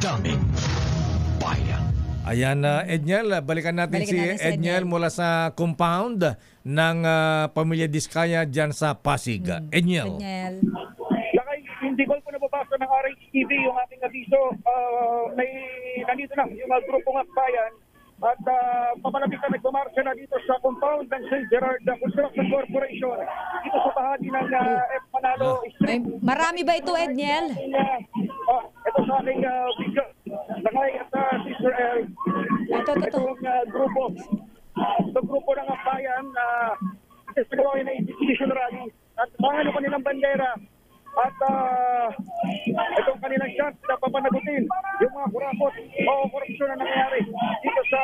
Daming Bayan. Ayan, Edniel, balikan natin si Edniel mula sa compound ng Pamilya Diskaya dyan sa Pasig. Edniel. Lakay, hindi ko nababasa ng RHTV yung ating abiso. Nandito na yung grupong akbayan at papalapit na nagmamarcha na dito sa compound ng St. Gerard Construction Corporation dito sa bahagi ng F. Manalo Street. Marami ba ito, Edniel? Ito sa aking video. Lakay at Sister L. Itong grupo. Itong grupo ng akbayan nagagawa na institution rally at mga kanilang bandera at itong kanilang chance na papanagutin yung mga kurakot o korupsyon na nangyayari dito sa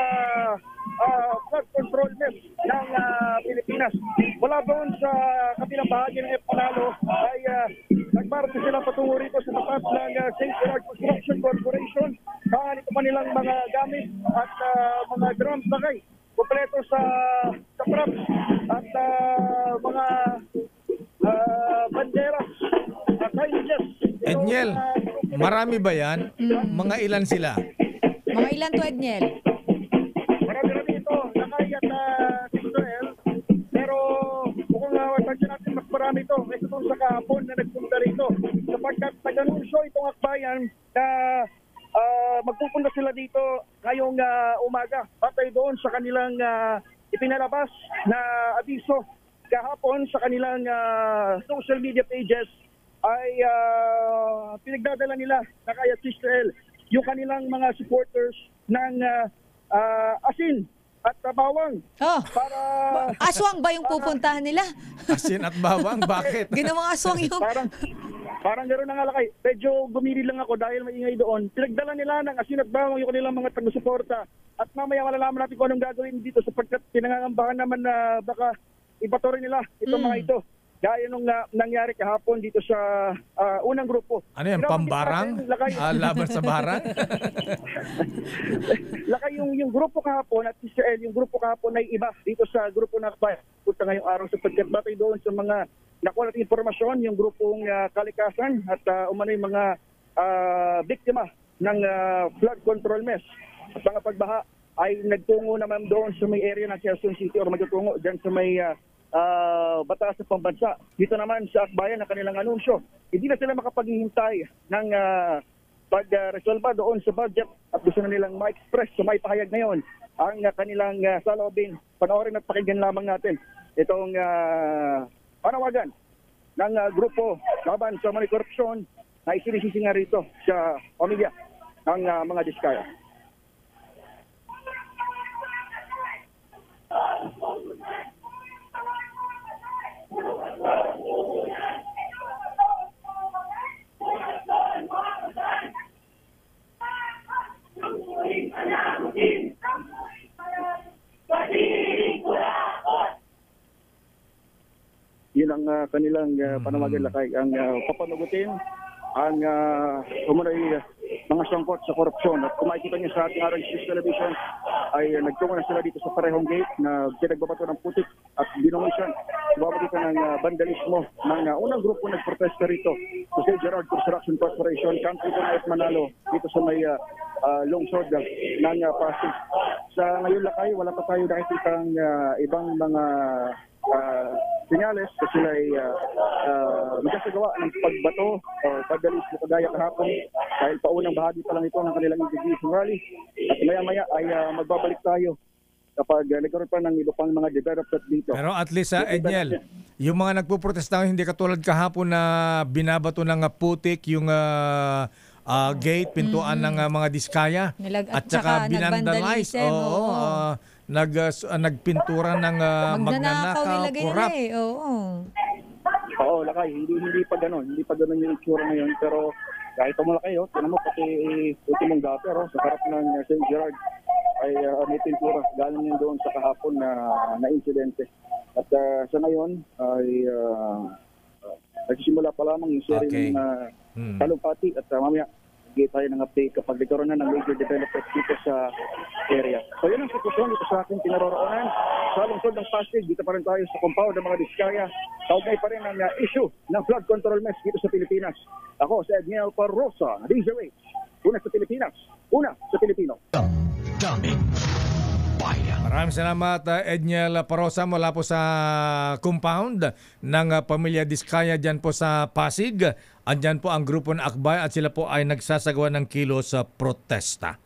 flood control mess ng Pilipinas. Mula doon sa kabilang bahagi ng Panalo ay nagmarcha sila patungo rito sa tapat ng St. Gerard Construction Corporation. Saan ito kanilang mga gamit at mga drums lakay kompleto sa props at mga banderas. Edniel, marami ba yan? Mga ilan sila? Mga ilan to, Edniel? Marami ito, Lakay at Israel. Pero kung tansya natin, mas marami ito. Ito doon sa kahapon na nagpunta rito. Sapagkat nag-anunsyo itong akbayan na magpupunta sila dito ngayong umaga. Patay doon sa kanilang ipinalabas na abiso kahapon sa kanilang social media pages ay pinagdadala nila na kaya Sister L yung kanilang mga supporters ng asin at bawang. Para aswang ba yung pupuntahan nila? Asin at bawang? Bakit? Ginawang aswang yung... Parang gano'n na nga Lakay. Medyo gumiri lang ako dahil maingay doon. Pinagdala nila ng asin at bawang yung kanilang mga taga-suporta. At mamaya malalaman natin kung anong gagawin dito sapagkat pinangangambahan naman na baka ipatuloy nila itong mga ito. Gaya nung nangyari kahapon dito sa unang grupo. Ano yan? Pambarang? Laban sa barang? Lakay yung grupo kahapon at Israel, yung grupo kahapon ay iba dito sa grupo na akbayan. Punta ngayong araw sa pagkatbatay doon sa mga nakuha natin informasyon, yung grupong kalikasan at umano yung mga biktima ng flood control mess at mga pagbaha ay nagtungo naman doon sa may area ng Quezon City or magtutungo dyan sa may batas sa pambansa. Dito naman sa akbayan na kanilang anunsyo, hindi na sila makapaghihintay ng pag-resolva doon sa budget at gusto na nilang ma-express sa may pahayag ngayon ang kanilang salobin. Panoorin at pakinggan lamang natin itong panawagan ng grupo laban sa mga korupsyon na isinisisi nga rito sa pamilya ng mga Diskaya. Yun ang kanilang panawagan Lakay, ang papanagutin ang mga sangkot sa korupsyon. At kung makikita niyo sa ating RHS Television ay nagtungo na sila dito sa parehong gate na pinagbabato ng putik at binungisan. Babagitan ng vandalismo ng unang grupo nagprotesta rito sa St. Gerard Construction Corporation, Country po na F. Manalo, dito sa may lungsod ng Pasig. Sa ngayon Lakay, wala pa tayo nakikitang ibang mga senyales kasi sila ay magkasagawa ng pagbato o pagdalis na kagaya kahapon dahil paunang bahagi pa lang ito ng kanilang institution rally at maya-maya ay magbabalik tayo kapag nagkaroon pa ng iba pang mga development dito. Pero at least Edniel, yung mga nagpuprotesta hindi katulad kahapon na binabato ng putik yung gate, pintuan ng mga Diskaya at saka binandalize. Nagpintura ng magnanakaw, korap. Oo, Lakay, hindi pa gano'n. Hindi pa gano'n yung itsura ngayon. Pero kahit mo Lakay, tinan mo pati ultimong gutter sa harap ng St. Gerard ay may pintura. Galing yun doon sa kahapon na insidente. At sa ngayon ay nagsisimula pa lamang yung sharing ng talumpati at mamaya bigay tayo ng update kapag nagkaroon na ng major development dito sa area. So yun ang sitwasyon dito sa ating pinaroroonan. Sa lungsod ng Pasig, dito pa rin tayo sa compound ng mga Diskaya. Kaugnay pa rin ang issue ng flood control mess dito sa Pilipinas. Ako si Edniel Parrosa, DZRH, una sa Pilipinas. Maraming salamat, Edniel Parosa, mula po sa compound ng Pamilya Diskaya dyan po sa Pasig. Andyan po ang grupo ng Akbay at sila po ay nagsasagawa ng kilos sa protesta.